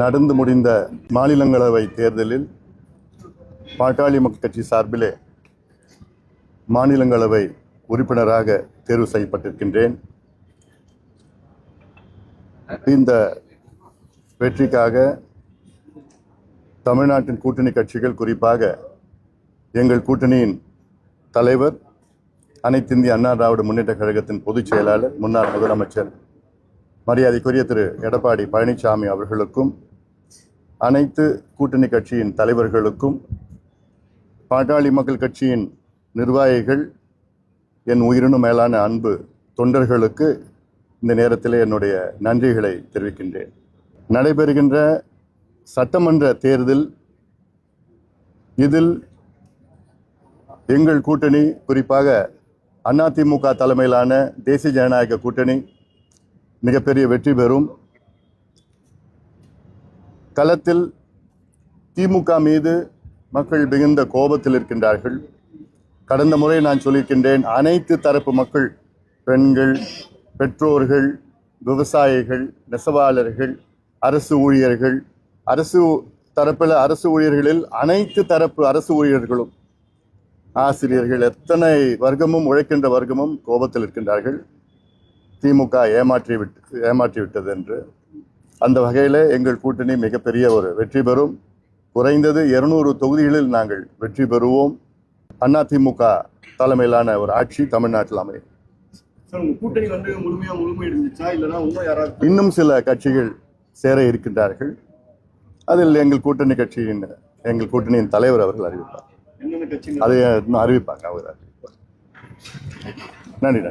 நடந்து முடிந்த மாநிலங்களவை தேர்தலில் பாட்டாளி மக்கள் கட்சி சார்பிலே மாநிலங்களவை உறுப்பினராக தேர்வு செய்யப்பட்டிருக்கின்றேன். இந்த வெற்றிக்காக தமிழ்நாட்டின் கூட்டணி கட்சிகள், குறிப்பாக எங்கள் கூட்டணியின் தலைவர், அனைத்திந்திய அண்ணா திராவிட முன்னேற்ற கழகத்தின் பொதுச் செயலாளர், முன்னாள் முதலமைச்சர் மரியாதைக்குரிய திரு எடப்பாடி பழனிசாமி அவர்களுக்கும், அனைத்து கூட்டணி கட்சியின் தலைவர்களுக்கும், பாட்டாளி மக்கள் கட்சியின் நிர்வாகிகள், என் உயிரினும் மேலான அன்பு தொண்டர்களுக்கு இந்த நேரத்தில் என்னுடைய நன்றிகளை தெரிவிக்கின்றேன். நடைபெறுகின்ற சட்டமன்ற தேர்தல் இதில் எங்கள் கூட்டணி, குறிப்பாக அதிமுக தலைமையிலான தேசிய ஜனநாயக கூட்டணி மிகப்பெரிய வெற்றி பெறும். களத்தில் திமுக மீது மக்கள் மிகுந்த கோபத்தில் இருக்கின்றார்கள். கடந்த முறை நான் சொல்லியிருக்கின்றேன், அனைத்து தரப்பு மக்கள், பெண்கள், பெற்றோர்கள், விவசாயிகள், நெசவாளர்கள், அரசு ஊழியர்கள், அரசு தரப்பில் அரசு ஊழியர்களில் அனைத்து தரப்பு அரசு ஊழியர்களும், ஆசிரியர்கள், எத்தனை வர்க்கமும் உழைக்கின்ற வர்க்கமும் கோபத்தில் இருக்கின்றார்கள். திமுக ஏமாற்றிவிட்டது என்று. அந்த வகையில் எங்கள் கூட்டணி மிகப்பெரிய ஒரு வெற்றி பெறும். குறைந்தது 200 தொகுதிகளில் நாங்கள் வெற்றி பெறுவோம். அதிமுக தலைமையிலான ஒரு ஆட்சி தமிழ்நாட்டில் அமையும். கூட்டணி முழுமையடைஞ்சிச்சா இல்லைன்னா இன்னும் சில கட்சிகள் சேர இருக்கின்றார்கள். அதில் எங்கள் கூட்டணியின் தலைவர் அவர்கள் அறிவிப்பார். அதை அறிவிப்பாங்க. அவர் அறிவிப்பார். நன்றி.